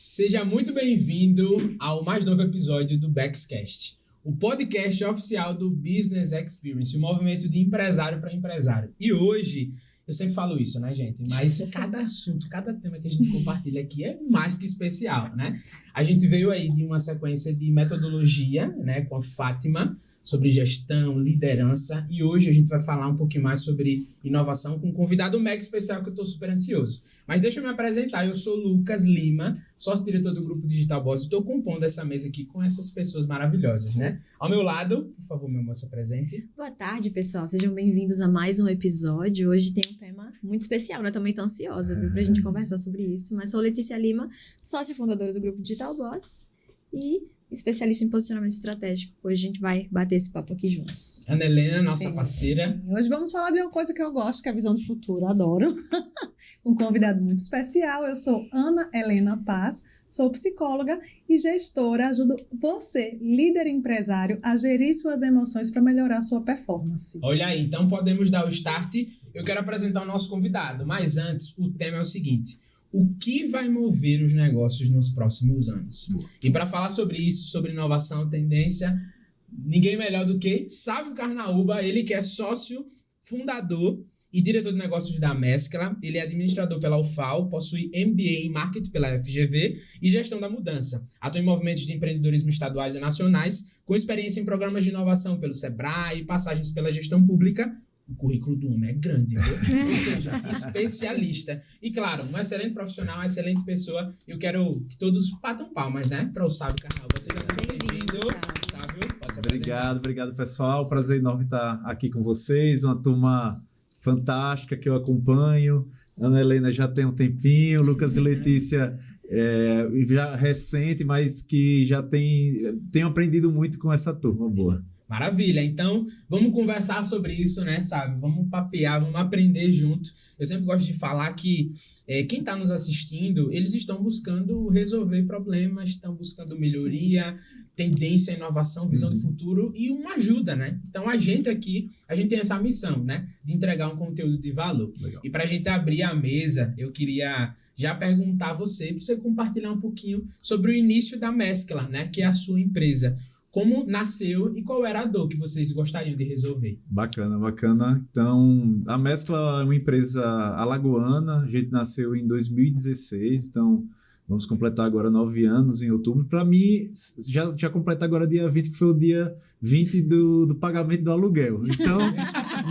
Seja muito bem-vindo ao mais novo episódio do Bexcast, o podcast oficial do Business Experience, o movimento de empresário para empresário. E hoje, eu sempre falo isso, né, gente? Mas cada assunto, cada tema que a gente compartilha aqui é mais que especial, né? A gente veio aí de uma sequência de metodologia, né, com a Fátima, sobre gestão, liderança, e hoje a gente vai falar um pouquinho mais sobre inovação com um convidado mega especial que eu estou super ansioso. Mas deixa eu me apresentar, eu sou Lucas Lima, sócio-diretor do Grupo Digital Boss, e estou compondo essa mesa aqui com essas pessoas maravilhosas, né? Ao meu lado, por favor, meu moço, apresente. Boa tarde, pessoal, sejam bem-vindos a mais um episódio. Hoje tem um tema muito especial, né? Também tô ansiosa, viu, pra gente conversar sobre isso. Mas sou Letícia Lima, sócia fundadora do Grupo Digital Boss e especialista em posicionamento estratégico. Hoje a gente vai bater esse papo aqui juntos. Ana Helena, nossa parceira. Hoje vamos falar de uma coisa que eu gosto, que é a visão de futuro. Adoro. Um convidado muito especial. Eu sou Ana Helena Paz, sou psicóloga e gestora. Ajudo você, líder empresário, a gerir suas emoções para melhorar sua performance. Olha aí, então podemos dar o start. Eu quero apresentar o nosso convidado, mas antes o tema é o seguinte: o que vai mover os negócios nos próximos anos? E para falar sobre isso, sobre inovação, tendência, ninguém melhor do que Sávio Carnaúba, ele que é sócio, fundador e diretor de negócios da Mescla. Ele é administrador pela UFAL, possui MBA em Marketing pela FGV e Gestão da Mudança. Atua em movimentos de empreendedorismo estaduais e nacionais, com experiência em programas de inovação pelo Sebrae e passagens pela gestão pública. O currículo do homem é grande, viu? Ou seja, especialista. E claro, um excelente profissional, uma excelente pessoa. Eu quero que todos batam palmas, né? Para o Sávio Carnaúba. Seja muito bem-vindo. Sávio, pode se apresentar. Obrigado, pessoal. Prazer enorme estar aqui com vocês. Uma turma fantástica que eu acompanho. Ana Helena já tem um tempinho. Lucas e Letícia já recente, mas que já tenho aprendido muito com essa turma boa. Maravilha, então vamos conversar sobre isso, né, sabe? Vamos papear, vamos aprender junto. Eu sempre gosto de falar que quem está nos assistindo, eles estão buscando resolver problemas, estão buscando melhoria, tendência, inovação, visão de futuro e uma ajuda, né? Então a gente aqui, a gente tem essa missão, né, de entregar um conteúdo de valor. Legal. E para a gente abrir a mesa, eu queria já perguntar a você, para você compartilhar um pouquinho sobre o início da Mescla, né, que é a sua empresa. Como nasceu e qual era a dor que vocês gostariam de resolver? Bacana. Então, a Mescla é uma empresa alagoana. A gente nasceu em 2016, então vamos completar agora 9 anos em outubro. Para mim, já completa agora dia 20, que foi o dia 20 do pagamento do aluguel. Então,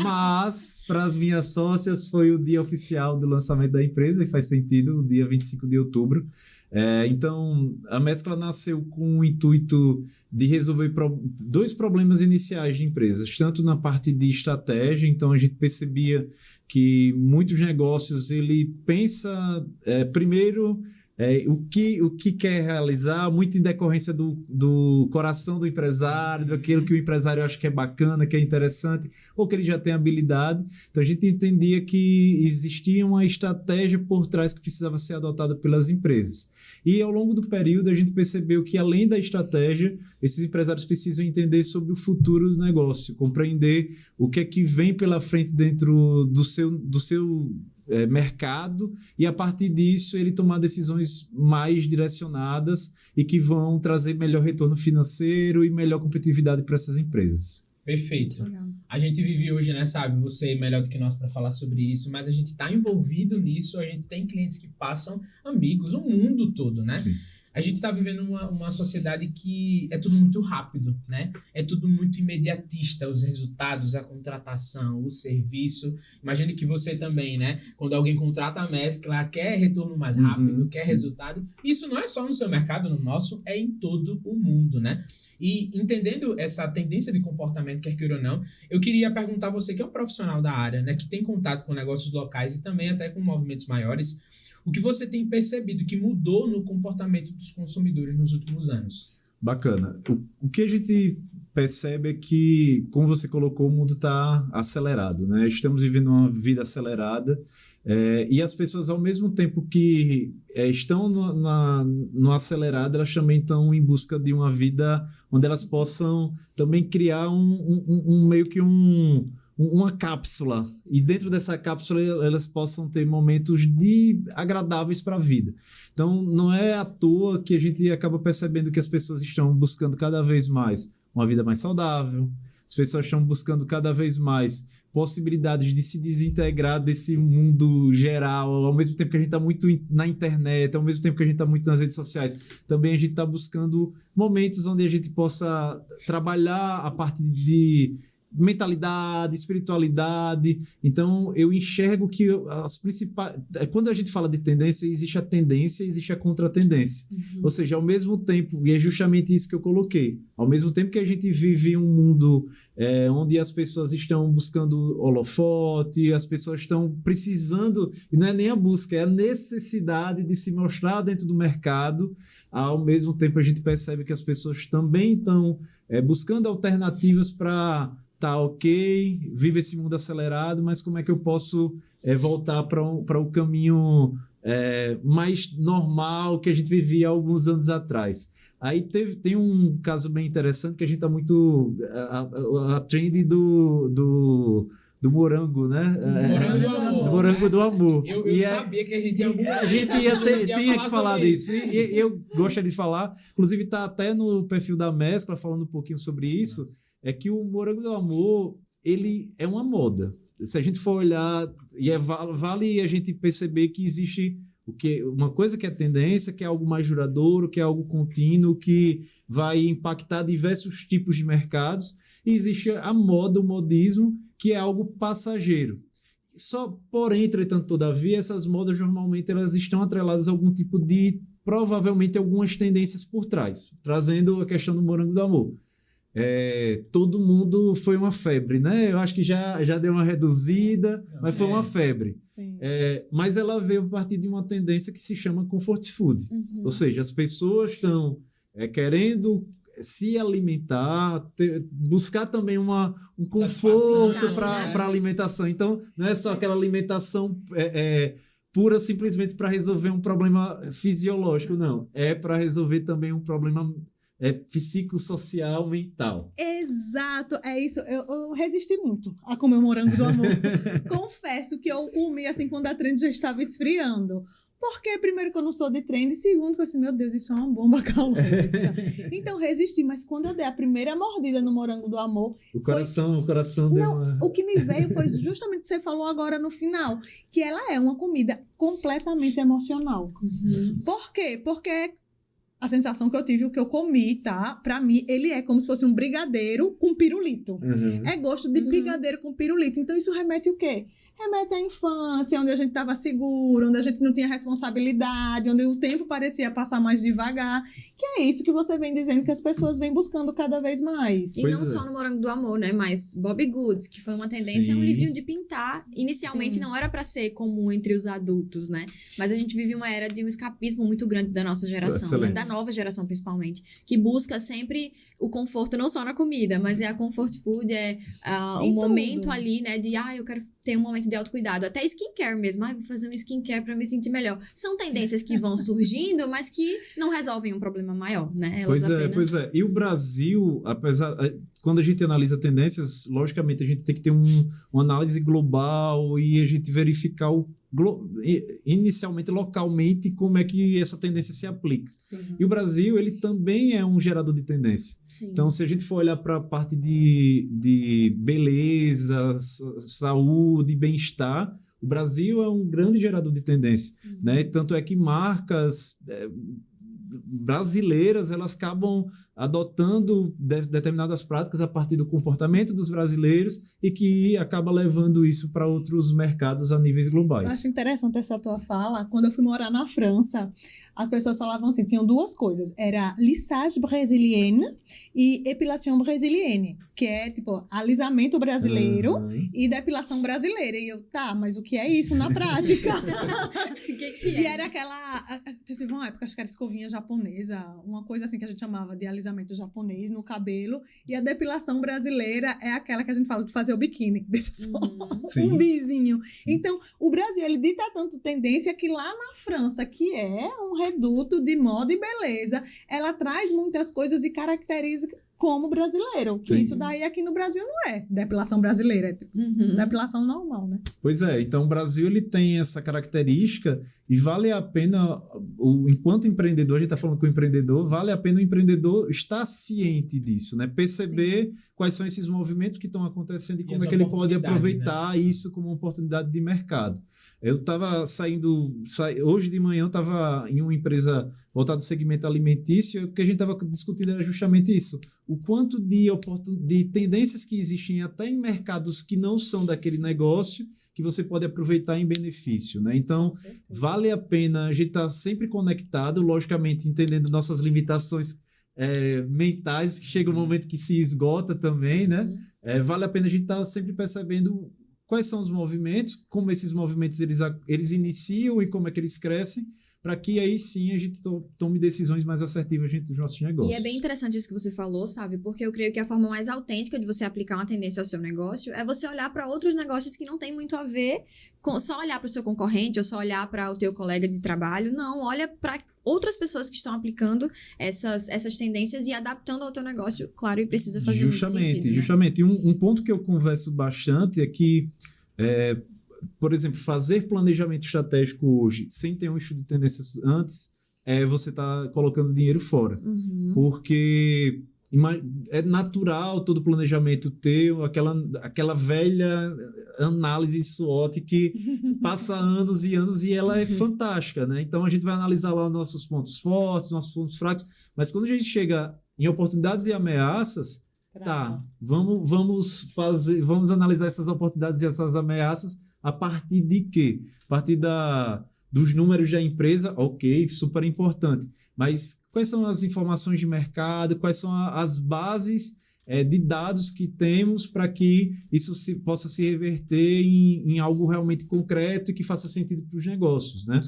mas para as minhas sócias foi o dia oficial do lançamento da empresa e faz sentido, o dia 25 de outubro. Então, a Mescla nasceu com o intuito de resolver dois problemas iniciais de empresas, tanto na parte de estratégia. Então a gente percebia que muitos negócios ele pensa primeiro o que quer realizar, muito em decorrência do coração do empresário, daquilo que o empresário acha que é bacana, que é interessante, ou que ele já tem habilidade. Então a gente entendia que existia uma estratégia por trás que precisava ser adotada pelas empresas. E ao longo do período a gente percebeu que, além da estratégia, esses empresários precisam entender sobre o futuro do negócio, compreender o que é que vem pela frente dentro do seu mercado, e a partir disso ele tomar decisões mais direcionadas e que vão trazer melhor retorno financeiro e melhor competitividade para essas empresas. Perfeito. A gente vive hoje, né, sabe? Você é melhor do que nós para falar sobre isso, mas a gente está envolvido nisso, a gente tem clientes que passam, amigos, o mundo todo, né? Sim. A gente está vivendo uma sociedade que é tudo muito rápido, né? É tudo muito imediatista, os resultados, a contratação, o serviço. Imagine que você também, né? Quando alguém contrata a Mescla, quer retorno mais rápido, quer resultado. Isso não é só no seu mercado, no nosso, é em todo o mundo, né? E entendendo essa tendência de comportamento, quer queira ou não, eu queria perguntar a você, que é um profissional da área, né? Que tem contato com negócios locais e também até com movimentos maiores, o que você tem percebido que mudou no comportamento dos consumidores nos últimos anos? Bacana. O que a gente percebe é que, como você colocou, o mundo está acelerado, né? Estamos vivendo uma vida acelerada e as pessoas, ao mesmo tempo que estão no acelerado, elas também estão em busca de uma vida onde elas possam também criar meio que um uma cápsula, e dentro dessa cápsula elas possam ter momentos agradáveis para a vida. Então, não é à toa que a gente acaba percebendo que as pessoas estão buscando cada vez mais uma vida mais saudável, as pessoas estão buscando cada vez mais possibilidades de se desintegrar desse mundo geral, ao mesmo tempo que a gente está muito na internet, ao mesmo tempo que a gente está muito nas redes sociais, também a gente está buscando momentos onde a gente possa trabalhar a parte de mentalidade, espiritualidade. Então, eu enxergo que as principais... Quando a gente fala de tendência, existe a tendência e existe a contratendência. Ou seja, ao mesmo tempo, e é justamente isso que eu coloquei, ao mesmo tempo que a gente vive um mundo onde as pessoas estão buscando holofote, as pessoas estão precisando, e não é nem a busca, é a necessidade de se mostrar dentro do mercado, ao mesmo tempo a gente percebe que as pessoas também estão buscando alternativas para... Tá ok, vive esse mundo acelerado, mas como é que eu posso voltar para o caminho mais normal que a gente vivia há alguns anos atrás? Aí tem um caso bem interessante que a gente está muito... A trend do morango, né? Do morango do amor. Eu sabia que a gente ia... A gente tinha que falar disso. E eu gostaria de falar, inclusive está até no perfil da Mescla falando um pouquinho sobre isso, é que o morango do amor, ele é uma moda. Se a gente for olhar, vale a gente perceber que existe uma coisa que é tendência, que é algo mais duradouro, que é algo contínuo, que vai impactar diversos tipos de mercados, e existe a moda, o modismo, que é algo passageiro. Porém, entretanto, todavia, essas modas normalmente elas estão atreladas a algum tipo de, provavelmente, algumas tendências por trás, trazendo a questão do morango do amor. Todo mundo foi uma febre, né? Eu acho que já deu uma reduzida, mas foi uma febre. Mas ela veio a partir de uma tendência que se chama comfort food. Ou seja, as pessoas estão querendo se alimentar, buscar também um conforto para a alimentação. Então, não é só aquela alimentação pura simplesmente para resolver um problema fisiológico, não. É para resolver também um problema psicossocial, mental. Exato, é isso. Eu resisti muito a comer o morango do amor. Confesso que eu comi assim quando a trend já estava esfriando. Porque, primeiro, que eu não sou de trend, e segundo, que eu disse, meu Deus, isso é uma bomba calórica. Então, resisti. Mas quando eu dei a primeira mordida no morango do amor... O coração deu uma... O que me veio foi justamente o que você falou agora no final, que ela é uma comida completamente emocional. Por quê? Porque... A sensação que eu tive, o que eu comi, tá? Pra mim, ele é como se fosse um brigadeiro com pirulito. É gosto de brigadeiro com pirulito. Então, isso remete o quê? Remete à infância, onde a gente estava seguro, onde a gente não tinha responsabilidade, onde o tempo parecia passar mais devagar. Que é isso que você vem dizendo que as pessoas vêm buscando cada vez mais. E não só no Morango do Amor, né? Mas Bobbie Goods, que foi uma tendência, um livrinho de pintar. Inicialmente não era para ser comum entre os adultos, né? Mas a gente vive uma era de um escapismo muito grande da nossa geração, né? Da nova geração principalmente, que busca sempre o conforto, não só na comida, mas é a comfort food, um momento ali, né? De, eu quero ter um momento de autocuidado, até skincare mesmo. Vou fazer um skincare pra me sentir melhor. São tendências que vão surgindo, mas que não resolvem um problema maior, né? Pois é. E o Brasil, quando a gente analisa tendências, logicamente a gente tem que ter uma análise global e a gente verificar inicialmente, localmente, como é que essa tendência se aplica. E o Brasil, ele também é um gerador de tendência. Então, se a gente for olhar para a parte de beleza, saúde, bem-estar, o Brasil é um grande gerador de tendência. Né? Tanto é que marcas brasileiras, elas acabam adotando determinadas práticas a partir do comportamento dos brasileiros e que acaba levando isso para outros mercados a níveis globais. Eu acho interessante essa tua fala. Quando eu fui morar na França, as pessoas falavam assim, tinham duas coisas. Era lissage brésilienne e epilation brésilienne, que é tipo alisamento brasileiro e depilação brasileira. E eu, mas o que é isso na prática? que é? E era aquela... Teve uma época, acho que era escovinha japonesa, uma coisa assim que a gente chamava de alisamento japonês no cabelo, e a depilação brasileira é aquela que a gente fala de fazer o biquíni, que deixa só um bizinho. Então, o Brasil, ele dita tanto tendência que lá na França, que é um reduto de moda e beleza, ela traz muitas coisas e caracteriza como brasileiro. Que Sim. isso daí aqui no Brasil não é depilação brasileira, é tipo depilação normal, né? Pois é, então o Brasil ele tem essa característica e vale a pena, enquanto empreendedor, a gente está falando com o empreendedor, vale a pena o empreendedor estar ciente disso, né? Perceber quais são esses movimentos que estão acontecendo e como é que ele pode aproveitar isso como uma oportunidade de mercado. Eu estava hoje de manhã eu estava em uma empresa voltada ao segmento alimentício, e o que a gente estava discutindo era justamente isso. O quanto de tendências que existem até em mercados que não são daquele negócio, que você pode aproveitar em benefício, né? Então, vale a pena a gente estar sempre conectado, logicamente entendendo nossas limitações mentais, que chega um momento que se esgota também, né? Vale a pena a gente estar sempre percebendo quais são os movimentos, como esses movimentos eles iniciam e como é que eles crescem, para que aí sim a gente tome decisões mais assertivas dentro dos nossos negócios. E é bem interessante isso que você falou, sabe? Porque eu creio que a forma mais autêntica de você aplicar uma tendência ao seu negócio é você olhar para outros negócios que não tem muito a ver com só olhar para o seu concorrente ou só olhar para o teu colega de trabalho. Não, olha para outras pessoas que estão aplicando essas tendências e adaptando ao teu negócio, claro, e precisa fazer muito sentido, né? Justamente. Um ponto que eu converso bastante é que, por exemplo, fazer planejamento estratégico hoje sem ter um estudo de tendências antes, você está colocando dinheiro fora. Porque é natural todo planejamento ter aquela velha análise SWOT que passa anos e anos e ela é fantástica, né? Então a gente vai analisar lá nossos pontos fortes, nossos pontos fracos, mas quando a gente chega em oportunidades e ameaças, vamos analisar essas oportunidades e essas ameaças a partir de quê? A partir dos números da empresa, ok, super importante. Mas quais são as informações de mercado, quais são as bases de dados que temos para que isso possa se reverter em algo realmente concreto e que faça sentido para os negócios, né?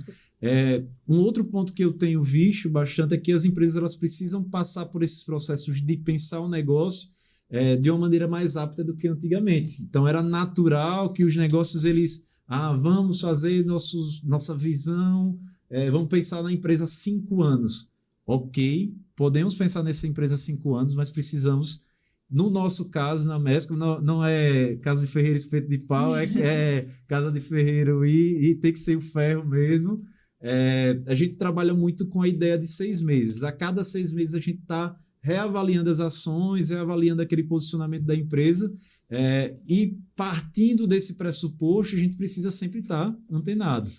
Um outro ponto que eu tenho visto bastante é que as empresas elas precisam passar por esses processos de pensar o negócio de uma maneira mais apta do que antigamente. Então, era natural que os negócios, vamos fazer nossa visão, vamos pensar na empresa há 5 anos. Ok, podemos pensar nessa empresa há 5 anos, mas precisamos, no nosso caso, na Mescla, não é casa de ferreiro espeto de pau, é casa de ferreiro e tem que ser o ferro mesmo. A gente trabalha muito com a ideia de 6 meses. A cada 6 meses a gente está reavaliando as ações, reavaliando aquele posicionamento da empresa e partindo desse pressuposto, a gente precisa sempre estar antenado.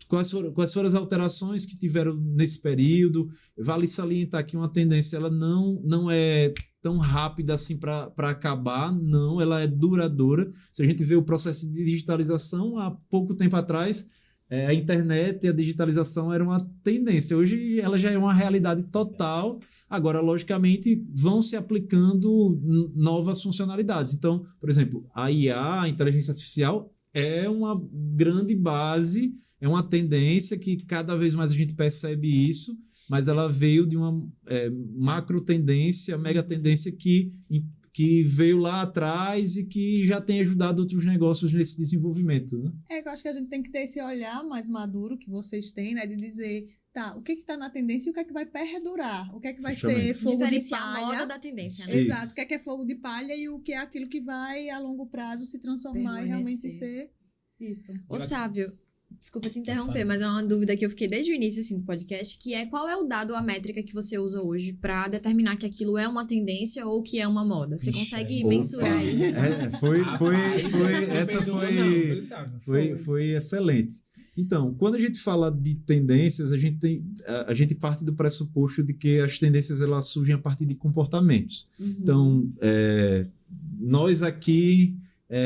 Quais foram as alterações que tiveram nesse período? Vale salientar que uma tendência ela não é tão rápida assim para acabar, não, ela é duradoura. Se a gente vê o processo de digitalização, há pouco tempo atrás, a internet e a digitalização era uma tendência. Hoje ela já é uma realidade total. Agora, logicamente, vão se aplicando novas funcionalidades. Então, por exemplo, a IA, a inteligência artificial, é uma grande base, é uma tendência que cada vez mais a gente percebe isso, mas ela veio de uma macro tendência, mega tendência que veio lá atrás e que já tem ajudado outros negócios nesse desenvolvimento, né? Eu acho que a gente tem que ter esse olhar mais maduro que vocês têm, né? De dizer, o que está na tendência e o que é que vai perdurar? O que é que vai ser fogo de diferenciar palha? a moda da tendência, né? Exato. O que é fogo de palha e o que é aquilo que vai, a longo prazo, se transformar e realmente ser isso. Ô, Sávio, desculpa te interromper, mas é uma dúvida que eu fiquei desde o início assim, do podcast, que é qual é o dado ou a métrica que você usa hoje para determinar que aquilo é uma tendência ou que é uma moda? Você consegue mensurar isso? Foi excelente. Então, quando a gente fala de tendências, a gente parte do pressuposto de que as tendências elas surgem a partir de comportamentos. Então, nós aqui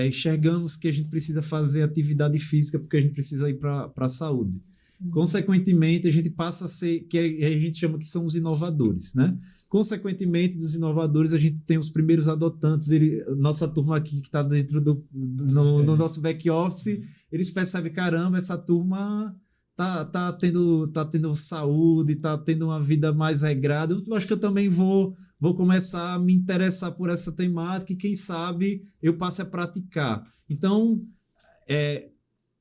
enxergamos que a gente precisa fazer atividade física porque a gente precisa ir para a saúde. Consequentemente, a gente passa a ser, que a gente chama que são os inovadores, né? Consequentemente, dos inovadores, a gente tem os primeiros adotantes, nossa turma aqui que está dentro no nosso back-office, eles percebem, caramba, essa turma tá tendo saúde, tá tendo uma vida mais regrada. Eu acho que eu também vou começar a me interessar por essa temática e quem sabe eu passe a praticar. Então,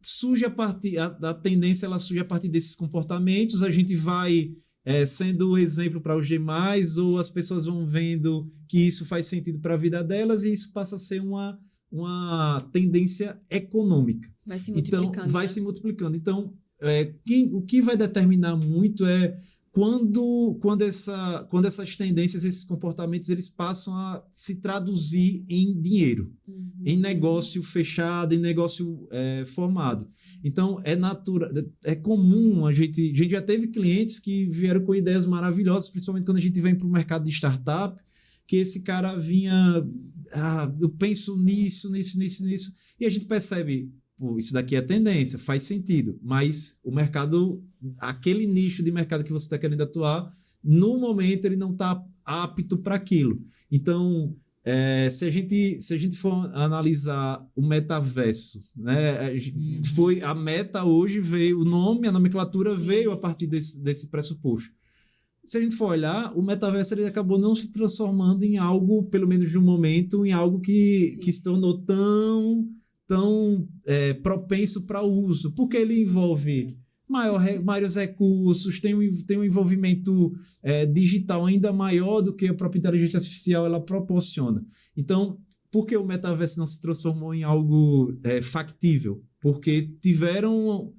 surge a tendência ela surge a partir desses comportamentos, a gente vai sendo exemplo para os demais, ou as pessoas vão vendo que isso faz sentido para a vida delas e isso passa a ser uma tendência econômica. Vai se Então, multiplicando. vai né? se multiplicando. Então, o que vai determinar muito é quando essas tendências, esses comportamentos, eles passam a se traduzir em dinheiro, em negócio fechado, em negócio formado. Então, é comum, a gente já teve clientes que vieram com ideias maravilhosas, principalmente quando a gente vem para o mercado de startup, que esse cara vinha, eu penso nisso, e a gente percebe, pô, isso daqui é tendência, faz sentido, mas o mercado, aquele nicho de mercado que você está querendo atuar, no momento ele não está apto para aquilo. Então, se a gente for analisar o metaverso, né, foi a meta hoje veio, o nome, a nomenclatura Sim. veio a partir desse pressuposto. Se a gente for olhar, o metaverso ele acabou não se transformando em algo, pelo menos no momento, em algo que se tornou tão propenso para o uso, porque ele envolve maiores recursos, tem um envolvimento digital ainda maior do que a própria inteligência artificial ela proporciona. Então, por que o metaverso não se transformou em algo factível? Porque tiveram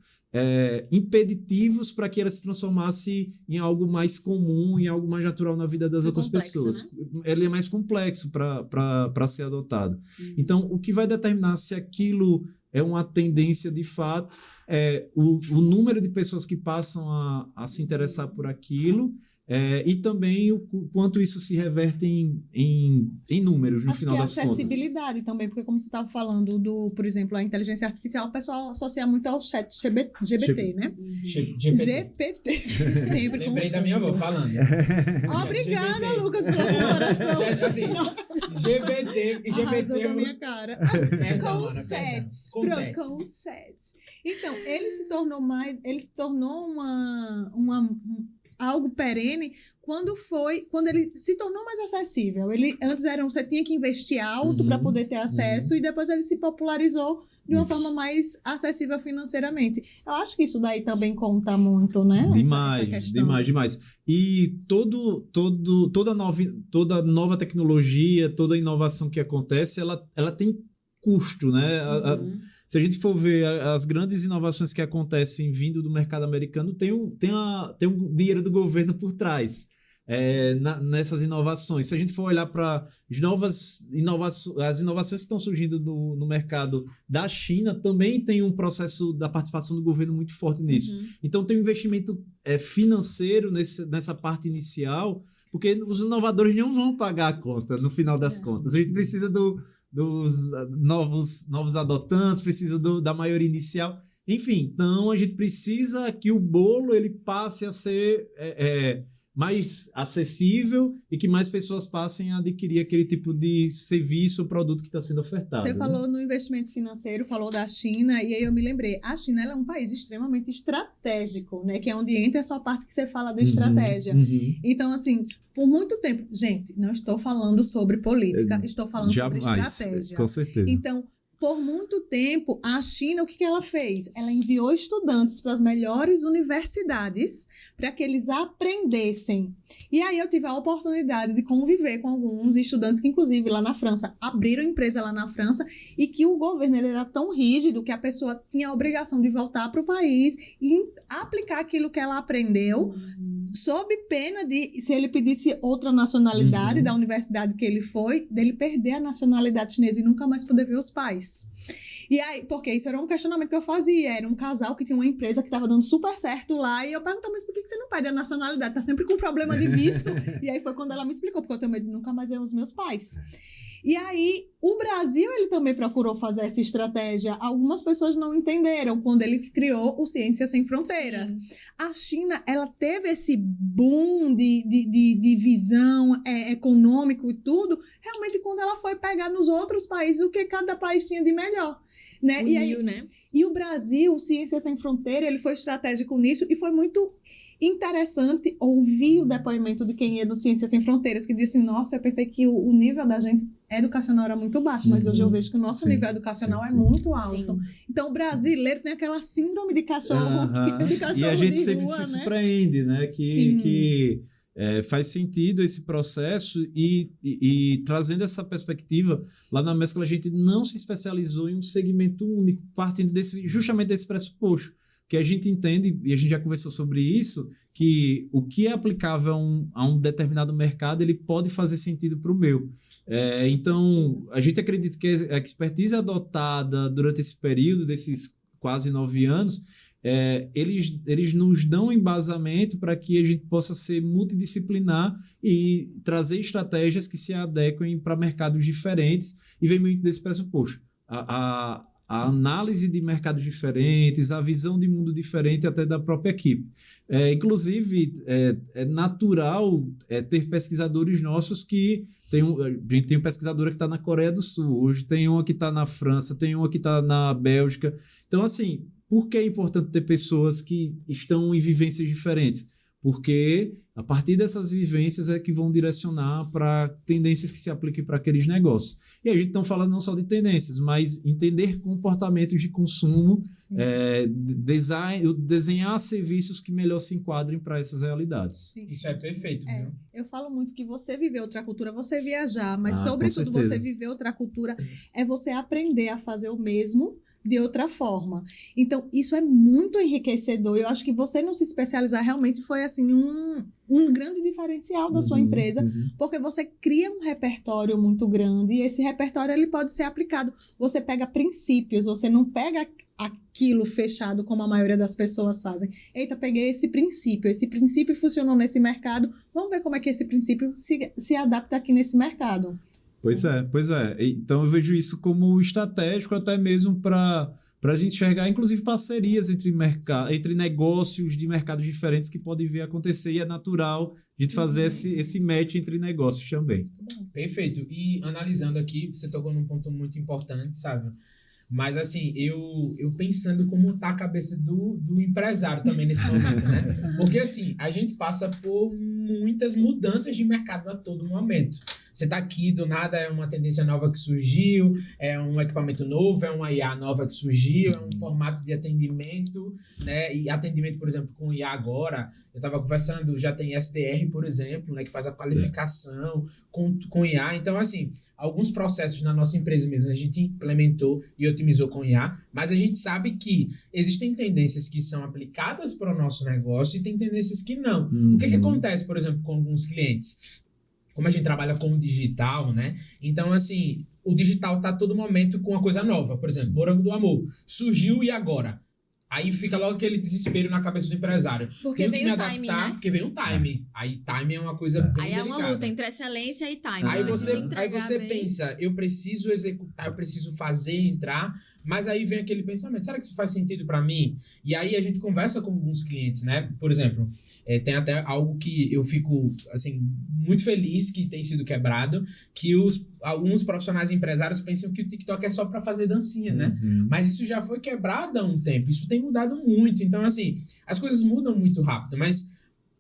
impeditivos para que ela se transformasse em algo mais comum, em algo mais natural na vida das outras complexo, pessoas. né? Ele é mais complexo para ser adotado. Então, o que vai determinar se aquilo é uma tendência de fato é o número de pessoas que passam a se interessar por aquilo e também o quanto isso se reverte em números, no Acho final que das a contas. acessibilidade também, porque como você estava falando por exemplo, a inteligência artificial, o pessoal associa muito ao chat GBT, né? GPT. Sempre Lembrei da minha avó falando. Obrigada, GPT. Lucas, pela colaboração. Assim, GBT. Arrasou com a minha cara. Perdão, Com Ana, os perdão. sets. Acontece. Pronto, com os sets. Então, ele se tornou algo perene quando ele se tornou mais acessível. Antes você tinha que investir alto para poder ter acesso e depois ele se popularizou de uma forma mais acessível financeiramente. Eu acho que isso daí também conta muito, né? Essa questão. Demais. E toda nova tecnologia, toda inovação que acontece, ela tem custo, né? Se a gente for ver as grandes inovações que acontecem vindo do mercado americano, tem um dinheiro do governo por trás nessas inovações. Se a gente for olhar para as inovações que estão surgindo no mercado da China, também tem um processo da participação do governo muito forte nisso. Então tem um investimento financeiro nessa parte inicial, porque os inovadores não vão pagar a conta no final das contas. A gente precisa dos novos adotantes, precisa da maioria inicial. Enfim, então a gente precisa que o bolo ele passe a ser mais acessível e que mais pessoas passem a adquirir aquele tipo de serviço ou produto que está sendo ofertado. Você falou no investimento financeiro, falou da China, e aí eu me lembrei, a China ela é um país extremamente estratégico, né? Que é onde entra a sua parte que você fala da estratégia. Então, assim, por muito tempo... Gente, não estou falando sobre política, estou falando sobre estratégia. Com certeza. Então, por muito tempo, a China, o que ela fez? Ela enviou estudantes para as melhores universidades para que eles aprendessem. E aí eu tive a oportunidade de conviver com alguns estudantes que, inclusive, lá na França, abriram empresa lá na França e que o governo ele era tão rígido que a pessoa tinha a obrigação de voltar para o país e aplicar aquilo que ela aprendeu, sob pena de, se ele pedisse outra nacionalidade da universidade que ele foi, dele perder a nacionalidade chinesa e nunca mais poder ver os pais. E aí, porque isso era um questionamento que eu fazia, era um casal que tinha uma empresa que estava dando super certo lá, e eu perguntava, mas por que você não perde a nacionalidade? Tá sempre com problema de visto. E aí foi quando ela me explicou, porque eu tenho medo de nunca mais ver os meus pais. E aí, o Brasil, ele também procurou fazer essa estratégia. Algumas pessoas não entenderam quando ele criou o Ciências Sem Fronteiras. Sim. A China, ela teve esse boom de visão econômico e tudo, realmente quando ela foi pegar nos outros países o que cada país tinha de melhor. Né? Uniu, e aí, né? E o Brasil, Ciência Sem Fronteira, ele foi estratégico nisso e foi muito interessante ouvir o depoimento de quem é do Ciência Sem Fronteiras, que disse, nossa, eu pensei que o nível da gente educacional era muito baixo, mas hoje eu vejo que o nosso nível educacional é muito alto. Então, o brasileiro tem aquela síndrome de cachorro, de cachorro e a gente de sempre rua, se né? surpreende, né? Que faz sentido esse processo e trazendo essa perspectiva, lá na Mescla a gente não se especializou em um segmento único, partindo justamente desse pressuposto, que a gente entende, e a gente já conversou sobre isso, que o que é aplicável a um determinado mercado, ele pode fazer sentido para o meu. Então, a gente acredita que a expertise adotada durante esse período, desses quase 9 anos, eles nos dão embasamento para que a gente possa ser multidisciplinar e trazer estratégias que se adequem para mercados diferentes, e vem muito desse pressuposto. A análise de mercados diferentes, a visão de mundo diferente até da própria equipe. Inclusive, é natural ter pesquisadores nossos que... a gente tem uma pesquisadora que está na Coreia do Sul, hoje tem uma que está na França, tem uma que está na Bélgica. Então, assim, por que é importante ter pessoas que estão em vivências diferentes? Porque a partir dessas vivências é que vão direcionar para tendências que se apliquem para aqueles negócios. E a gente não fala não só de tendências, mas entender comportamentos de consumo, desenhar serviços que melhor se enquadrem para essas realidades. Sim. Isso é perfeito, viu? Eu falo muito que você viver outra cultura, você viajar, mas com sobretudo certeza. você viver outra cultura é você aprender a fazer o mesmo de outra forma. Então, isso é muito enriquecedor. Eu acho que você não se especializar realmente foi, assim, um grande diferencial da sua empresa, porque você cria um repertório muito grande e esse repertório ele pode ser aplicado. Você pega princípios, você não pega aquilo fechado como a maioria das pessoas fazem. Eita, peguei esse princípio funcionou nesse mercado, vamos ver como é que esse princípio se adapta aqui nesse mercado. Pois é. Então eu vejo isso como estratégico até mesmo para a gente enxergar, inclusive, parcerias entre negócios de mercados diferentes que podem vir a acontecer, e é natural a gente fazer esse match entre negócios também. Perfeito. E analisando aqui, você tocou num ponto muito importante, sabe? Mas, assim, eu pensando como tá a cabeça do empresário também nesse momento, né? Porque, assim, a gente passa por muitas mudanças de mercado a todo momento. Você tá aqui, do nada é uma tendência nova que surgiu, é um equipamento novo, é uma IA nova que surgiu, é um formato de atendimento, né? E atendimento, por exemplo, com IA agora, eu estava conversando, já tem SDR, por exemplo, né? Que faz a qualificação com IA. Então, assim, alguns processos na nossa empresa mesmo a gente implementou e otimizou com IA, mas a gente sabe que existem tendências que são aplicadas para o nosso negócio e tem tendências que não. O que acontece, por exemplo, com alguns clientes? Como a gente trabalha com o digital, né? Então, assim, o digital tá a todo momento com uma coisa nova. Por exemplo, Morango do Amor. Surgiu e agora? Aí fica logo aquele desespero na cabeça do empresário. Porque Tenho veio que me o adaptar, time, né? porque vem um time. Aí time é uma coisa bem Aí é uma delicada. luta entre excelência e time. Aí Precisa você entregar bem. pensa, eu preciso executar, eu preciso fazer, entrar, mas aí vem aquele pensamento, será que isso faz sentido para mim? E aí a gente conversa com alguns clientes, né? Por exemplo, tem até algo que eu fico, assim, muito feliz que tem sido quebrado, que alguns profissionais empresários pensam que o TikTok é só para fazer dancinha, né? Mas isso já foi quebrado há um tempo, isso tem mudado muito. Então, assim, as coisas mudam muito rápido, mas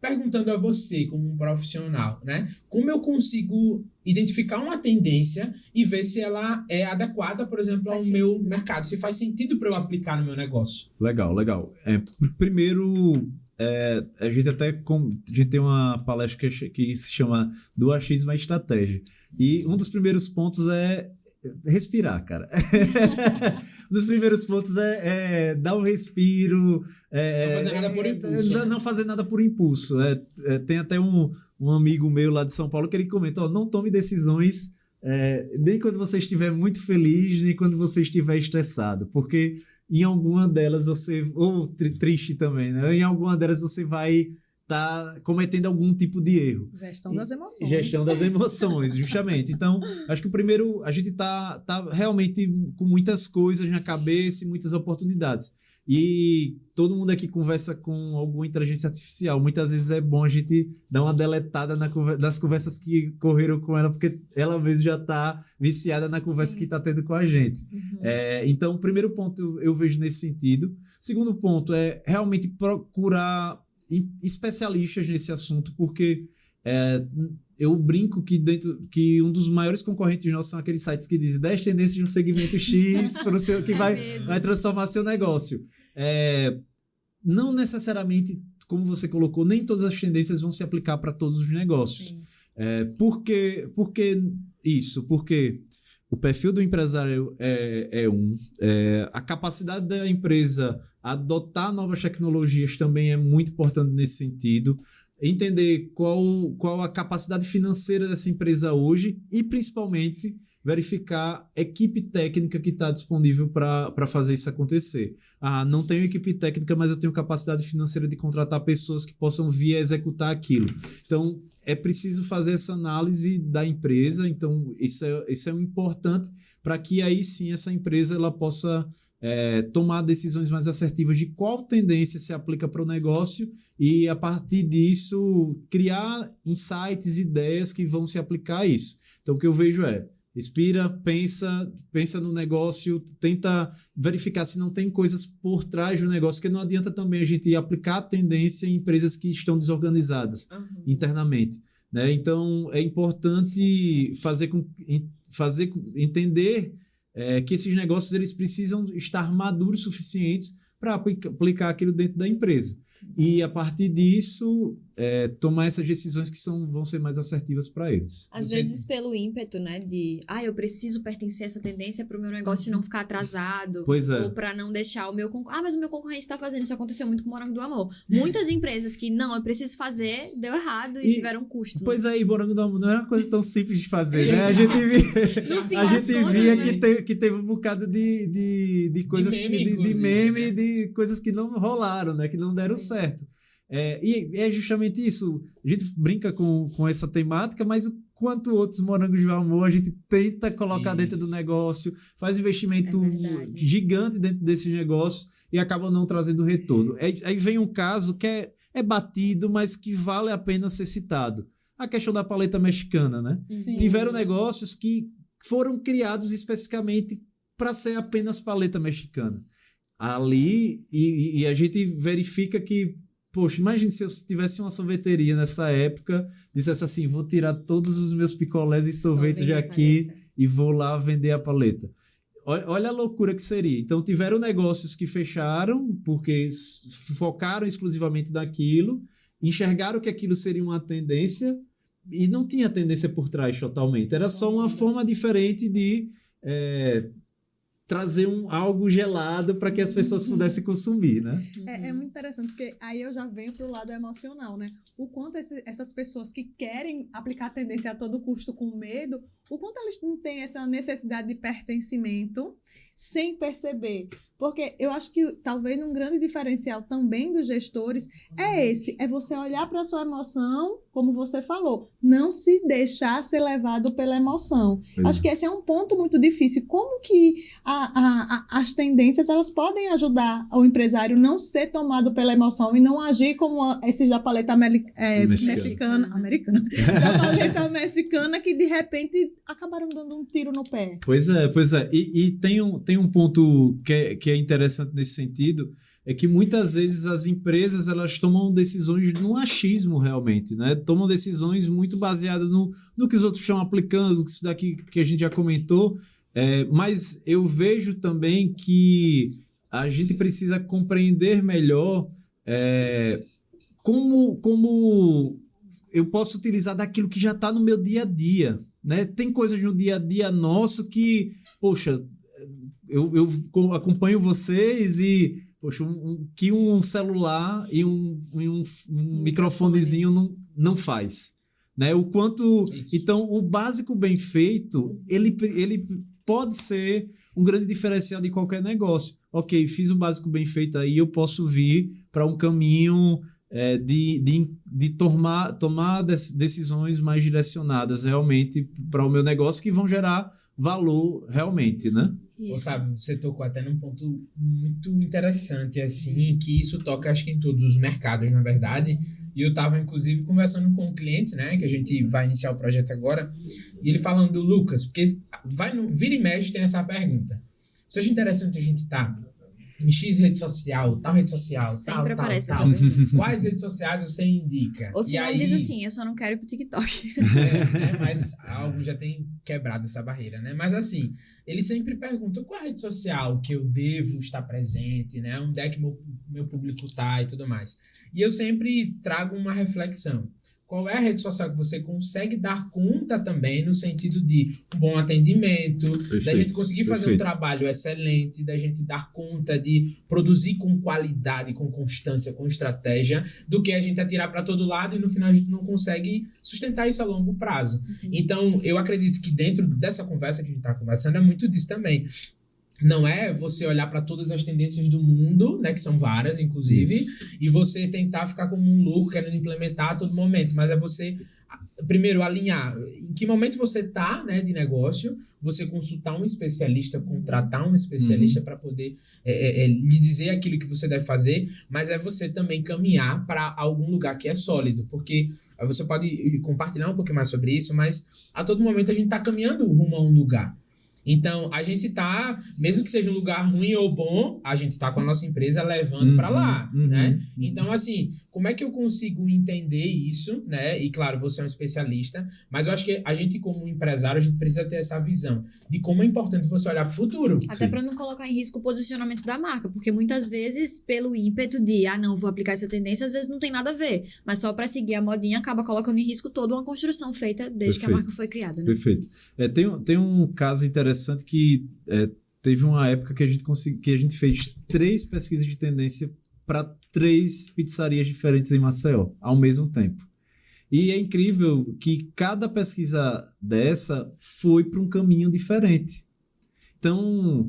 perguntando a você, como um profissional, né? Como eu consigo identificar uma tendência e ver se ela é adequada, por exemplo, ao meu mercado, se faz sentido para eu aplicar no meu negócio? Legal. Primeiro, a gente tem uma palestra que se chama do achismo à estratégia. E um dos primeiros pontos é respirar, cara. Um dos primeiros pontos é dar um respiro. Não fazer nada por impulso. Não fazer nada por impulso. Tem até um amigo meu lá de São Paulo que ele comenta, não tome decisões nem quando você estiver muito feliz, nem quando você estiver estressado, porque em alguma delas ou triste também, né? Em alguma delas você vai estar cometendo algum tipo de erro. Gestão das emoções. Gestão das emoções, justamente. Então, acho que o primeiro, a gente tá realmente com muitas coisas na cabeça e muitas oportunidades. E todo mundo aqui conversa com alguma inteligência artificial. Muitas vezes é bom a gente dar uma deletada das conversas que correram com ela, porque ela mesma já está viciada na conversa que está tendo com a gente. Então, o primeiro ponto eu vejo nesse sentido. Segundo ponto é realmente procurar especialistas nesse assunto, porque eu brinco que um dos maiores concorrentes nossos são aqueles sites que dizem 10 tendências de um segmento X para o seu, que vai transformar seu negócio. Não necessariamente, como você colocou, nem todas as tendências vão se aplicar para todos os negócios. Por que isso? Porque o perfil do empresário a capacidade da empresa adotar novas tecnologias também é muito importante nesse sentido. Entender qual a capacidade financeira dessa empresa hoje e, principalmente, verificar a equipe técnica que está disponível para fazer isso acontecer. Não tenho equipe técnica, mas eu tenho capacidade financeira de contratar pessoas que possam vir a executar aquilo. Então, é preciso fazer essa análise da empresa. Então, isso é importante para que aí sim essa empresa ela possa tomar decisões mais assertivas de qual tendência se aplica para o negócio e, a partir disso, criar insights, ideias que vão se aplicar a isso. Então, o que eu vejo respira, pensa no negócio, tenta verificar se não tem coisas por trás do negócio, porque não adianta também a gente aplicar a tendência em empresas que estão desorganizadas internamente, né? Então, é importante entender que esses negócios eles precisam estar maduros suficientes para aplicar aquilo dentro da empresa. E, a partir disso, tomar essas decisões que vão ser mais assertivas para eles. Às vezes pelo ímpeto, né? De, eu preciso pertencer a essa tendência para o meu negócio não ficar atrasado. Pois é. Ou para não deixar o meu concorrente... mas o meu concorrente está fazendo. Isso aconteceu muito com o Morango do Amor. Muitas empresas que, não, eu preciso fazer, deu errado e tiveram custo. Pois é, e Morango do Amor não era uma coisa tão simples de fazer, né? A gente via que teve um bocado de coisas de meme, de coisas que não rolaram, né? Que não deram certo. E é justamente isso. A gente brinca com essa temática, mas o quanto outros morangos de amor a gente tenta colocar dentro do negócio, faz investimento gigante dentro desses negócios e acaba não trazendo retorno. Aí vem um caso que é batido, mas que vale a pena ser citado. A questão da paleta mexicana, né? Sim. Tiveram negócios que foram criados especificamente para ser apenas paleta mexicana. Ali, e a gente verifica que, poxa, imagine se eu tivesse uma sorveteria nessa época, dissesse assim, vou tirar todos os meus picolés e sorvetes de aqui e vou lá vender a paleta. Olha a loucura que seria. Então, tiveram negócios que fecharam porque focaram exclusivamente naquilo, enxergaram que aquilo seria uma tendência e não tinha tendência por trás totalmente. Era só uma forma diferente de trazer algo gelado para que as pessoas pudessem consumir, né? É muito interessante, porque aí eu já venho para o lado emocional, né? O quanto essas pessoas que querem aplicar a tendência a todo custo com medo, o quanto eles não têm essa necessidade de pertencimento sem perceber. Porque eu acho que talvez um grande diferencial também dos gestores é você olhar para a sua emoção, como você falou, não se deixar ser levado pela emoção. Acho que esse é um ponto muito difícil. Como que as tendências elas podem ajudar o empresário não ser tomado pela emoção e não agir como esses da paleta mexicana, da paleta mexicana que de repente acabaram dando um tiro no pé. Pois é. E tem um ponto que é interessante nesse sentido, é que muitas vezes as empresas elas tomam decisões no achismo realmente, né? Tomam decisões muito baseadas no que os outros estão aplicando, isso daqui que a gente já comentou, mas eu vejo também que a gente precisa compreender melhor como eu posso utilizar daquilo que já está no meu dia a dia, né? Tem coisas no dia a dia nosso que, poxa, eu acompanho vocês e, poxa, que um celular e um microfonezinho não faz, né? O quanto... Isso. Então, o básico bem feito, ele pode ser um grande diferencial de qualquer negócio. Ok, fiz o básico bem feito aí, eu posso vir para um caminho de tomar decisões mais direcionadas realmente para o meu negócio que vão gerar valor realmente, né? Ô, Isso. Sábio, você tocou até num ponto muito interessante, assim, que isso toca, acho que em todos os mercados, na verdade. E eu estava, inclusive, conversando com um cliente, né, que a gente vai iniciar o projeto agora, e ele falando, Lucas, porque vira e mexe tem essa pergunta. Você acha interessante a gente estar em X rede social, tal rede social, Sempre tal, aparece tal. essa pergunta. Quais redes sociais você indica? Ou se E não, aí, diz assim, eu só não quero ir pro TikTok. né, mas alguns já têm quebrado essa barreira, né? Mas assim, ele sempre pergunta qual é a rede social que eu devo estar presente, né? Onde é que meu público tá e tudo mais. E eu sempre trago uma reflexão. Qual é a rede social que você consegue dar conta também no sentido de um bom atendimento, da gente conseguir fazer um trabalho excelente, da gente dar conta de produzir com qualidade, com constância, com estratégia, do que a gente atirar para todo lado e no final a gente não consegue sustentar isso a longo prazo. Então, eu acredito que dentro dessa conversa que a gente está conversando é muito disso também. Não é você olhar para todas as tendências do mundo, né, que são várias, inclusive, e você tentar ficar como um louco querendo implementar a todo momento, mas é você, primeiro, alinhar em que momento você está, né, de negócio, você consultar um especialista, contratar um especialista para poder lhe dizer aquilo que você deve fazer, mas é você também caminhar para algum lugar que é sólido, porque você pode compartilhar um pouquinho mais sobre isso, mas a todo momento a gente está caminhando rumo a um lugar. Então, a gente tá, mesmo que seja um lugar ruim ou bom, a gente tá com a nossa empresa levando para lá, né? Então, assim, como é que eu consigo entender isso, né? E, claro, você é um especialista, mas eu acho que a gente, como empresário, a gente precisa ter essa visão de como é importante você olhar para o futuro. Até para não colocar em risco o posicionamento da marca, porque muitas vezes, pelo ímpeto de, não, vou aplicar essa tendência, às vezes não tem nada a ver, mas só para seguir a modinha acaba colocando em risco toda uma construção feita desde que a marca foi criada, né? Perfeito. Tem um caso interessante que teve uma época que a gente fez 3 pesquisas de tendência para 3 pizzarias diferentes em Maceió, ao mesmo tempo. E é incrível que cada pesquisa dessa foi para um caminho diferente. Então,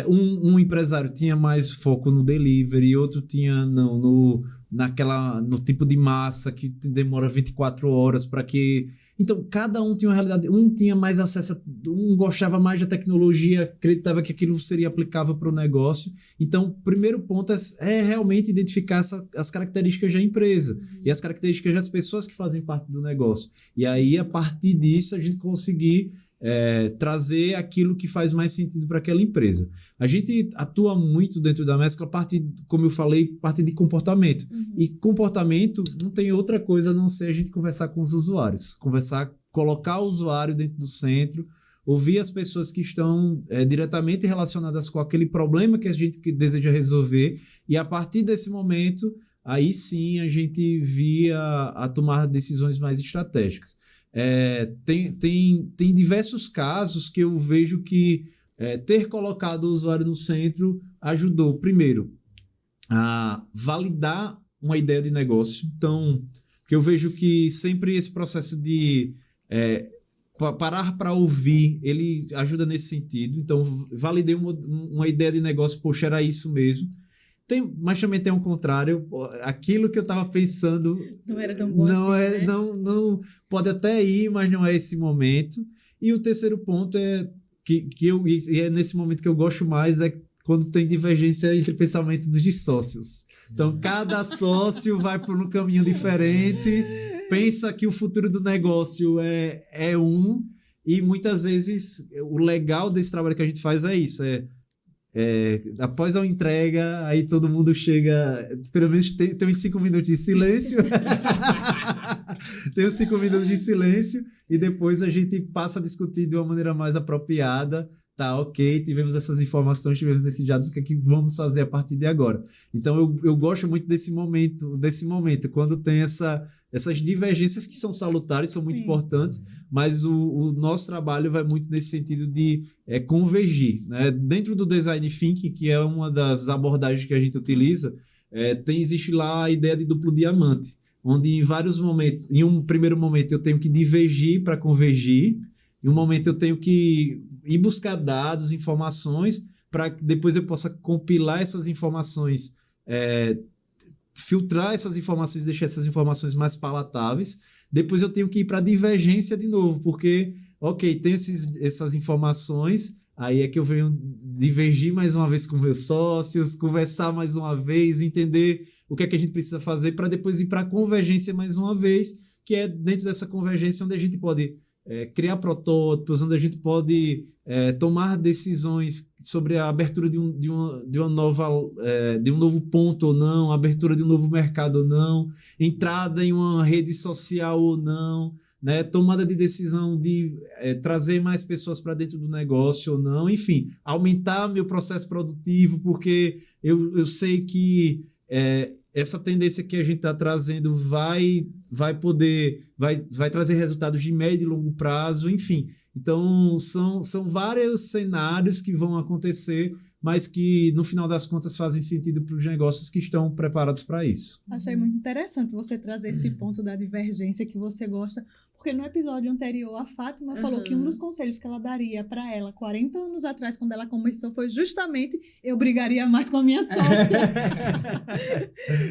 um empresário tinha mais foco no delivery, outro tinha no tipo de massa que demora 24 horas para que... Então, cada um tinha uma realidade. Um tinha mais acesso, um gostava mais da tecnologia, acreditava que aquilo seria aplicável para o negócio. Então, o primeiro ponto é realmente identificar as características da empresa e as características das pessoas que fazem parte do negócio. E aí, a partir disso, a gente conseguir trazer aquilo que faz mais sentido para aquela empresa. A gente atua muito dentro da mescla, como eu falei, parte de comportamento. E comportamento não tem outra coisa a não ser a gente conversar com os usuários. Colocar o usuário dentro do centro, ouvir as pessoas que estão diretamente relacionadas com aquele problema que a gente deseja resolver, e a partir desse momento, aí sim a gente via a tomar decisões mais estratégicas. Tem diversos casos que eu vejo que ter colocado o usuário no centro ajudou, primeiro, a validar uma ideia de negócio. Então, que eu vejo que sempre esse processo de parar para ouvir, ele ajuda nesse sentido. Então, validei uma ideia de negócio, poxa, era isso mesmo. Mas também tem um contrário, aquilo que eu estava pensando não era tão bom assim, né? não pode até ir, mas não é esse momento. E o terceiro ponto e é nesse momento que eu gosto mais, é quando tem divergência entre pensamentos dos sócios. Então, cada sócio vai por um caminho diferente, pensa que o futuro do negócio é e muitas vezes o legal desse trabalho que a gente faz é isso, após a entrega, aí todo mundo chega, pelo menos tem uns 5 minutos de silêncio. Tem uns 5 minutos de silêncio e depois a gente passa a discutir de uma maneira mais apropriada. Tá, ok, tivemos essas informações, tivemos esses dados, o que é que vamos fazer a partir de agora? Então, eu gosto muito desse momento, quando tem essas divergências que são salutares, são muito importantes, mas o nosso trabalho vai muito nesse sentido de convergir, né? Dentro do Design Thinking, que é uma das abordagens que a gente utiliza, existe lá a ideia de duplo diamante, onde em vários momentos, em um primeiro momento eu tenho que divergir para convergir, em um momento eu tenho que ir buscar dados, informações, para que depois eu possa compilar essas informações, filtrar essas informações, deixar essas informações mais palatáveis. Depois eu tenho que ir para a divergência de novo, porque ok, tenho essas informações, aí é que eu venho divergir mais uma vez com meus sócios, conversar mais uma vez, entender o que é que a gente precisa fazer para depois ir para a convergência mais uma vez, que é dentro dessa convergência onde a gente pode criar protótipos, onde a gente pode tomar decisões sobre a abertura de um novo ponto ou não, abertura de um novo mercado ou não, entrada em uma rede social ou não, né? Tomada de decisão de trazer mais pessoas para dentro do negócio ou não, enfim, aumentar meu processo produtivo, porque eu sei que essa tendência que a gente está trazendo vai trazer resultados de médio e longo prazo, enfim. Então, são vários cenários que vão acontecer, mas que, no final das contas, fazem sentido para os negócios que estão preparados para isso. Achei muito interessante você trazer esse ponto da divergência que você gosta, porque no episódio anterior a Fátima falou que um dos conselhos que ela daria para ela 40 anos atrás, quando ela começou, foi justamente eu brigaria mais com a minha sócia.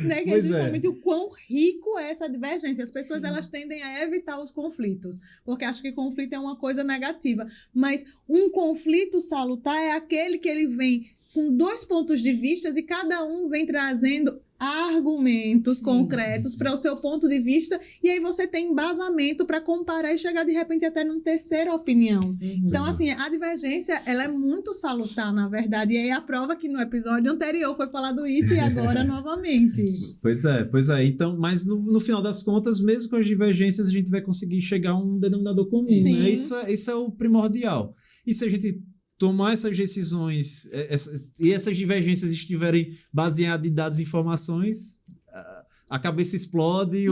Né? Que é justamente o quão rico é essa divergência. As pessoas elas tendem a evitar os conflitos, porque acham que conflito é uma coisa negativa. Mas um conflito salutar é aquele que ele vem com 2 pontos de vista e cada um vem trazendo argumentos concretos para o seu ponto de vista, e aí você tem embasamento para comparar e chegar de repente até numa terceira opinião. Então, assim, a divergência ela é muito salutar, na verdade, e aí a prova que no episódio anterior foi falado isso e agora novamente. Pois é. Então, mas no final das contas, mesmo com as divergências, a gente vai conseguir chegar a um denominador comum, né? Isso é o primordial. E se a gente tomar essas decisões e essas divergências estiverem baseadas em dados e informações, a cabeça explode e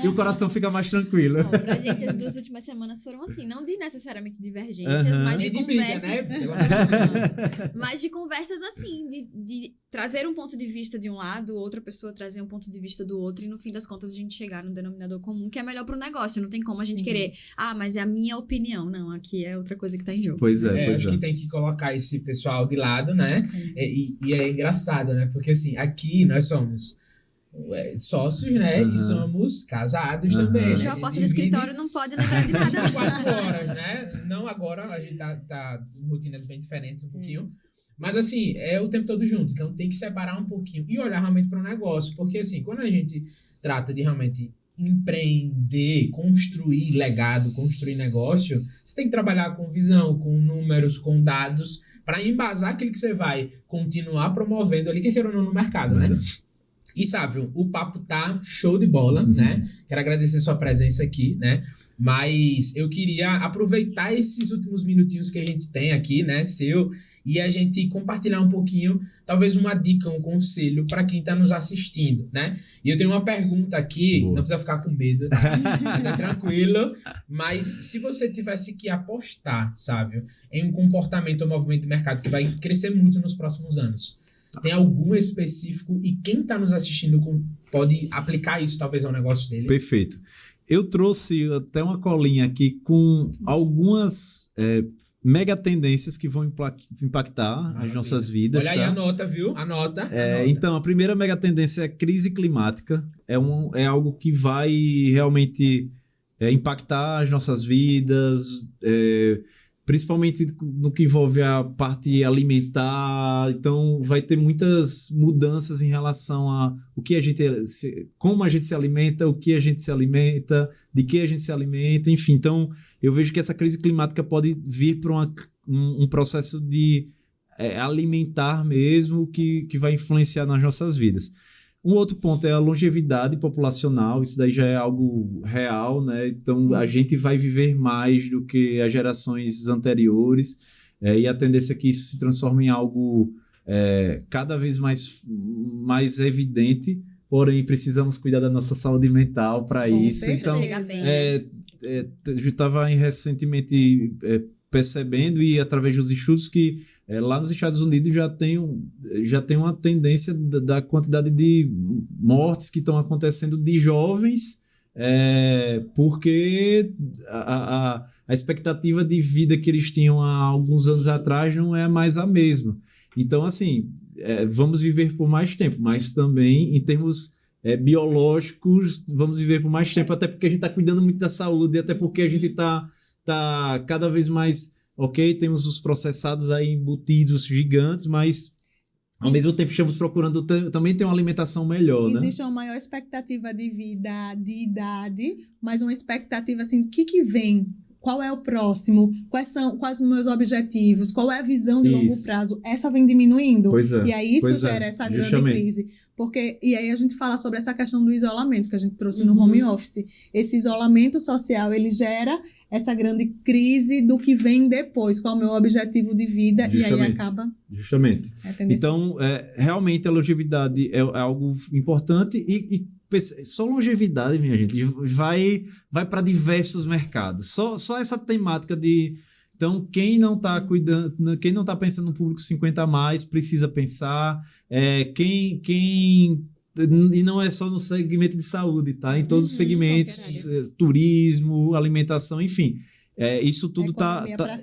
o coração fica mais tranquilo. Bom, pra gente, as 2 últimas semanas foram assim, não de necessariamente divergências, mas de conversas. Briga, né? Mas de conversas assim, de trazer um ponto de vista de um lado, outra pessoa trazer um ponto de vista do outro, e no fim das contas a gente chegar num denominador comum que é melhor pro negócio. Não tem como a gente querer, mas é a minha opinião. Não, aqui é outra coisa que tá em jogo. Pois é. Acho que tem que colocar esse pessoal de lado, né? E é engraçado, né? Porque assim, aqui nós somos sócios, né? E somos casados também. Fechou a porta do escritório, não pode lembrar de nada. 24 horas, né? Não agora, a gente tá em rotinas bem diferentes um pouquinho. Mas assim, é o tempo todo junto. Então tem que separar um pouquinho e olhar realmente para o negócio. Porque assim, quando a gente trata de realmente empreender, construir legado, construir negócio, você tem que trabalhar com visão, com números, com dados, para embasar aquilo que você vai continuar promovendo ali, que queira ou não, no mercado, né? E Sávio, o papo tá show de bola, né? Quero agradecer sua presença aqui, né? Mas eu queria aproveitar esses últimos minutinhos que a gente tem aqui, né, seu, e a gente compartilhar um pouquinho, talvez uma dica, um conselho para quem está nos assistindo, né? E eu tenho uma pergunta aqui, não precisa ficar com medo, tá? Mas é tranquilo. Mas se você tivesse que apostar, Sávio, em um comportamento ou movimento de mercado que vai crescer muito nos próximos anos, tem algum específico e quem está nos assistindo pode aplicar isso talvez ao negócio dele? Perfeito. Eu trouxe até uma colinha aqui com algumas mega tendências que vão impactar as nossas vidas. Olha aí, anota, viu? Anota. Então, a primeira mega tendência é a crise climática. É algo que vai realmente impactar as nossas vidas, principalmente no que envolve a parte alimentar. Então, vai ter muitas mudanças em relação a como a gente se alimenta, o que a gente se alimenta, de que a gente se alimenta, enfim. Então, eu vejo que essa crise climática pode vir para um processo de alimentar mesmo, que vai influenciar nas nossas vidas. Um outro ponto é a longevidade populacional, isso daí já é algo real, né? Então, sim, a gente vai viver mais do que as gerações anteriores, e a tendência é que isso se transforme em algo cada vez mais evidente, porém precisamos cuidar da nossa saúde mental para isso. Então, eu estava recentemente percebendo, e através dos estudos, que lá nos Estados Unidos já tem uma tendência da quantidade de mortes que estão acontecendo de jovens, porque a expectativa de vida que eles tinham há alguns anos atrás não é mais a mesma. Então, assim, vamos viver por mais tempo, mas também em termos biológicos, vamos viver por mais tempo, até porque a gente está cuidando muito da saúde, até porque a gente está tá cada vez mais, ok, temos os processados aí embutidos gigantes, mas ao mesmo tempo estamos procurando também ter uma alimentação melhor, né? Existe uma maior expectativa de vida, de idade, mas uma expectativa assim, o que vem? Qual é o próximo? Quais os meus objetivos? Qual é a visão de longo prazo? Essa vem diminuindo. Pois é. E aí isso gera essa grande crise. E aí a gente fala sobre essa questão do isolamento que a gente trouxe no home office. Esse isolamento social, ele gera essa grande crise do que vem depois. Qual é o meu objetivo de vida? E aí acaba... Justamente. Então, realmente a longevidade é algo importante e só longevidade, minha gente, vai para diversos mercados. Só essa temática de... Então, quem não está cuidando, quem não está pensando no público 50 a mais, precisa pensar. E não é só no segmento de saúde, tá? Em todos os segmentos, turismo, alimentação, enfim. Isso tudo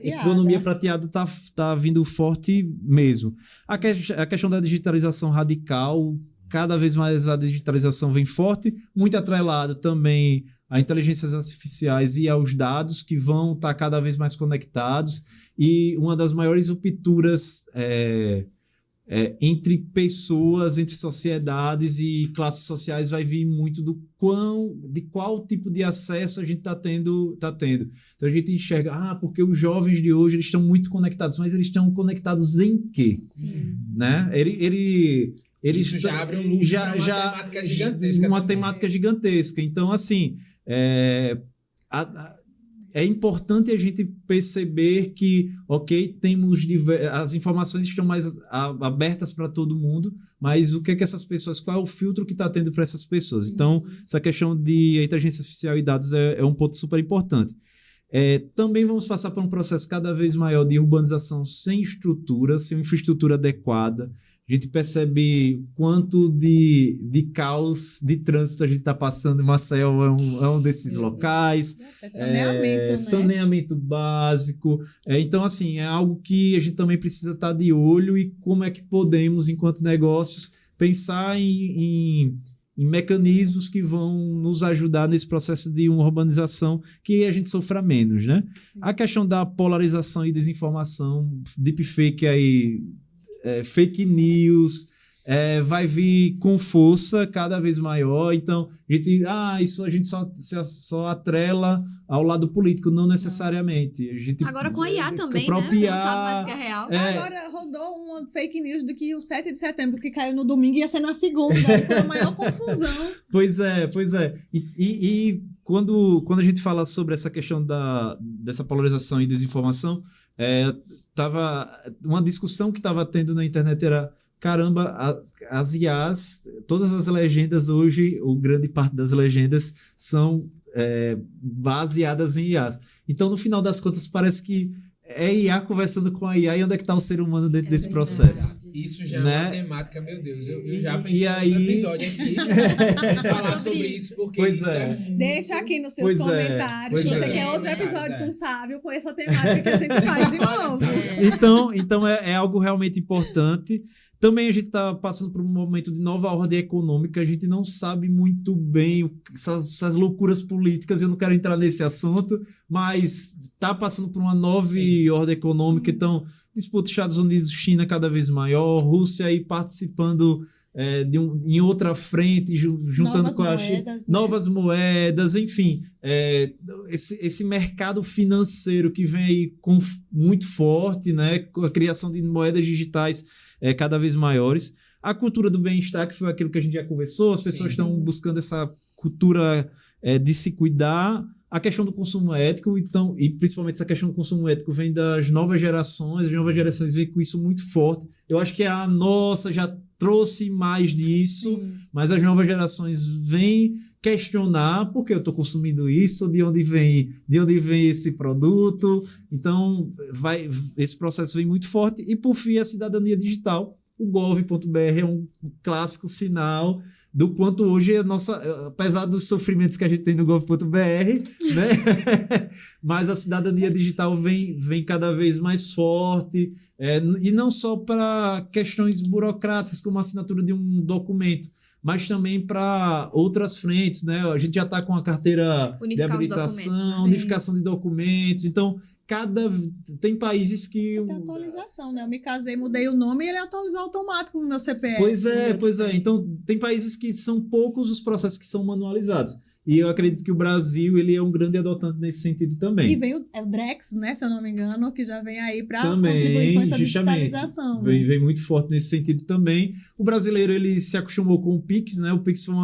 economia prateada tá vindo forte mesmo. A questão da digitalização radical, cada vez mais a digitalização vem forte, muito atrelado também a inteligências artificiais e aos dados que vão estar cada vez mais conectados. E uma das maiores rupturas entre pessoas, entre sociedades e classes sociais vai vir muito de qual tipo de acesso a gente está tendo. Então a gente enxerga, porque os jovens de hoje eles estão muito conectados, mas eles estão conectados em quê? Sim. Né? Isso já abre um loop para uma temática gigantesca. Uma temática gigantesca. Então, assim, é importante a gente perceber que, ok, as informações estão mais abertas para todo mundo, mas o que é que essas pessoas, qual é o filtro que está tendo para essas pessoas? Sim. Então, essa questão de inteligência artificial e dados é um ponto super importante. Também vamos passar por um processo cada vez maior de urbanização sem estrutura, sem infraestrutura adequada. A gente percebe quanto de caos de trânsito a gente está passando. Maceió é um desses locais. Saneamento, né? Saneamento básico. Então, assim, é algo que a gente também precisa estar de olho e como é que podemos, enquanto negócios, pensar em mecanismos que vão nos ajudar nesse processo de uma urbanização que a gente sofra menos, né? Sim. A questão da polarização e desinformação, deepfake aí... fake news, vai vir com força cada vez maior. Então, isso a gente só atrela ao lado político, não necessariamente. Agora com a IA também, né? Você não sabe mais o que é real. Agora rodou uma fake news de que o 7 de setembro, que caiu no domingo, ia ser na segunda. Aí foi a maior confusão. Pois é. E quando a gente fala sobre essa questão dessa polarização e desinformação, uma discussão que estava tendo na internet era, caramba, as IAs, todas as legendas hoje, ou grande parte das legendas, são baseadas em IAs. Então, no final das contas, parece que é IA conversando com a IA e onde é que está o ser humano dentro desse processo. Isso já é uma temática, meu Deus. Eu já pensei em outro episódio aqui pra falar sobre isso, porque isso é muito... Deixa aqui nos seus comentários se você quer outro episódio com o Sávio, com essa temática que a gente faz de novo. Então é algo realmente importante. Também a gente está passando por um momento de nova ordem econômica, a gente não sabe muito bem essas loucuras políticas, eu não quero entrar nesse assunto, mas está passando por uma nova ordem econômica, então disputa Estados Unidos e China cada vez maior, Rússia aí participando em outra frente, juntando com a China, novas moedas, enfim, esse mercado financeiro que vem aí muito forte, né, com a criação de moedas digitais cada vez maiores. A cultura do bem-estar, que foi aquilo que a gente já conversou, as pessoas estão buscando essa cultura de se cuidar. A questão do consumo ético, então, e principalmente essa questão do consumo ético vem das novas gerações, as novas gerações vêm com isso muito forte. Eu acho que a nossa já trouxe mais disso, mas as novas gerações vêm questionar por que eu estou consumindo isso, de onde vem esse produto. Então, esse processo vem muito forte. E, por fim, a cidadania digital. O gov.br é um clássico sinal do quanto hoje apesar dos sofrimentos que a gente tem no gov.br, né? Mas a cidadania digital vem cada vez mais forte, e não só para questões burocráticas, como a assinatura de um documento, mas também para outras frentes, né? A gente já está com a carteira de Unificar os habilitação, documentos, né? unificação de documentos. Então, tem países que... Tem atualização, né? Eu me casei, mudei o nome e ele atualizou automático no meu CPF. Pois é. Então, tem países que são poucos os processos que são manualizados. E eu acredito que o Brasil, ele é um grande adotante nesse sentido também. E vem o Drex, né, se eu não me engano, que já vem aí para contribuir com essa digitalização. Vem muito forte nesse sentido também. O brasileiro, ele se acostumou com o Pix, né? O Pix foi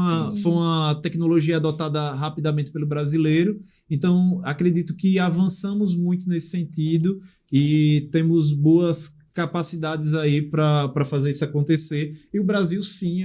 uma tecnologia adotada rapidamente pelo brasileiro. Então, acredito que avançamos muito nesse sentido e temos boas capacidades aí para fazer isso acontecer. E o Brasil, sim,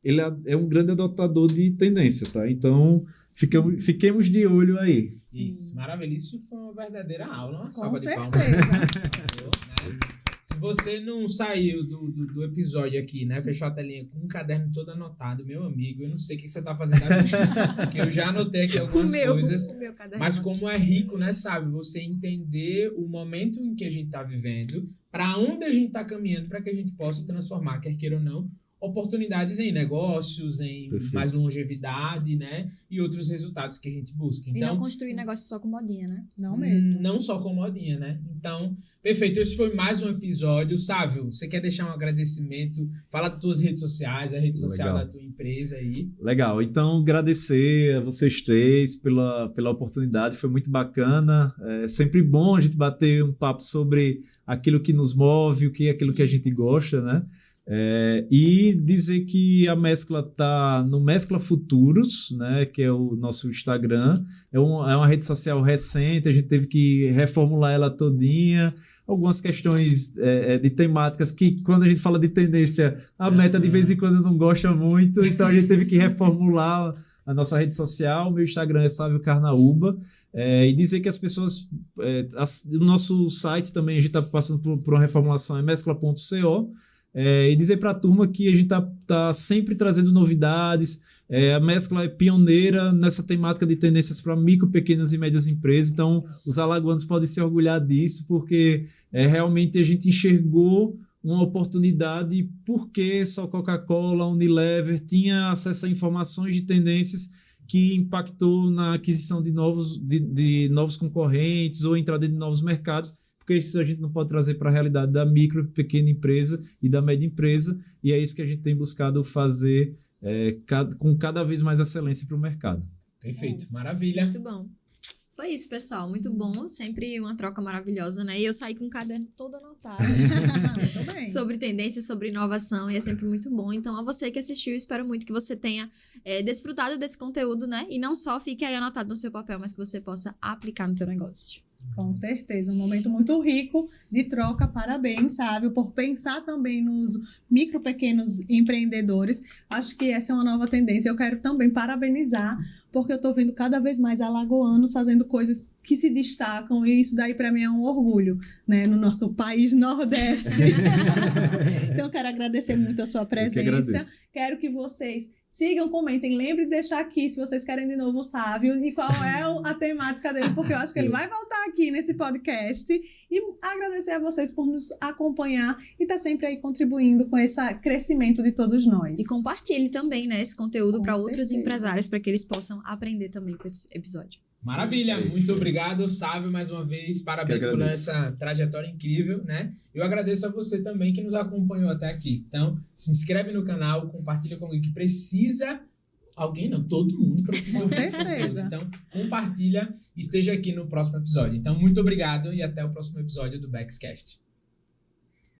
ele é um grande adotador de tendência, tá? Então, fiquemos de olho aí. Isso, maravilha. Isso foi uma verdadeira aula, uma Com salva de palmas. certeza. Né? Se você não saiu do episódio aqui, né? Fechou a telinha com um caderno todo anotado, meu amigo, eu não sei o que você tá fazendo aqui, porque eu já anotei aqui algumas coisas. Mas como é rico, né, sabe? Você entender o momento em que a gente tá vivendo, para onde a gente tá caminhando, para que a gente possa transformar, quer queira ou não, oportunidades em negócios, em Perfeito. mais longevidade, né? E outros resultados que a gente busca. E Então, não construir negócio só com modinha, né? Não mesmo. não só com modinha, né? Então, perfeito. Esse foi mais um episódio. Sávio, você quer deixar um agradecimento? Fala das tuas redes sociais, a rede social Legal. da tua empresa aí. Legal. Então, agradecer a vocês três pela oportunidade. Foi muito bacana. É sempre bom a gente bater um papo sobre aquilo que nos move, aquilo que a gente gosta, né? E dizer que a Mescla está no Mescla Futuros, né, que é o nosso Instagram. É uma rede social recente, a gente teve que reformular ela todinha. Algumas questões de temáticas que, quando a gente fala de tendência, a Meta de vez em quando não gosta muito, então a gente teve que reformular a nossa rede social. O meu Instagram é Sávio Carnaúba. E dizer que as pessoas... o nosso site também, a gente está passando por uma reformulação, é mescla.co. E dizer para a turma que a gente tá sempre trazendo novidades. A Mescla é pioneira nessa temática de tendências para micro, pequenas e médias empresas. Então, os alagoanos podem se orgulhar disso, porque realmente a gente enxergou uma oportunidade porque só Coca-Cola, Unilever tinha acesso a informações de tendências que impactou na aquisição de novos concorrentes ou entrada de novos mercados. Porque isso a gente não pode trazer para a realidade da micro, pequena empresa e da média empresa, e é isso que a gente tem buscado fazer com cada vez mais excelência para o mercado. Perfeito, maravilha. Muito bom. Foi isso, pessoal. Muito bom. Sempre uma troca maravilhosa, né? E eu saí com o caderno todo anotado sobre tendência, sobre inovação, e é sempre muito bom. Então, a você que assistiu, espero muito que você tenha desfrutado desse conteúdo, né? E não só fique aí anotado no seu papel, mas que você possa aplicar no seu negócio. Com certeza, um momento muito rico de troca. Parabéns, Sávio, por pensar também nos micro, pequenos empreendedores. Acho que essa é uma nova tendência. Eu quero também parabenizar, porque eu estou vendo cada vez mais alagoanos fazendo coisas que se destacam, e isso daí para mim é um orgulho, né, no nosso país Nordeste. Então, eu quero agradecer muito a sua presença. Quero que vocês sigam, comentem, lembrem de deixar aqui se vocês querem de novo o Sávio e qual é a temática dele, porque eu acho que ele vai voltar aqui nesse podcast. E agradecer a vocês por nos acompanhar e estar sempre aí contribuindo com esse crescimento de todos nós. E compartilhe também, né, esse conteúdo para outros certeza. Empresários, para que eles possam aprender também com esse episódio. Maravilha, muito obrigado, Sávio, mais uma vez, parabéns por essa trajetória incrível, né? Eu agradeço a você também que nos acompanhou até aqui. Então, se inscreve no canal, compartilha com alguém que precisa, todo mundo precisa ouvir esse conteúdo. Então, compartilha e esteja aqui no próximo episódio. Então, muito obrigado e até o próximo episódio do Beckscast.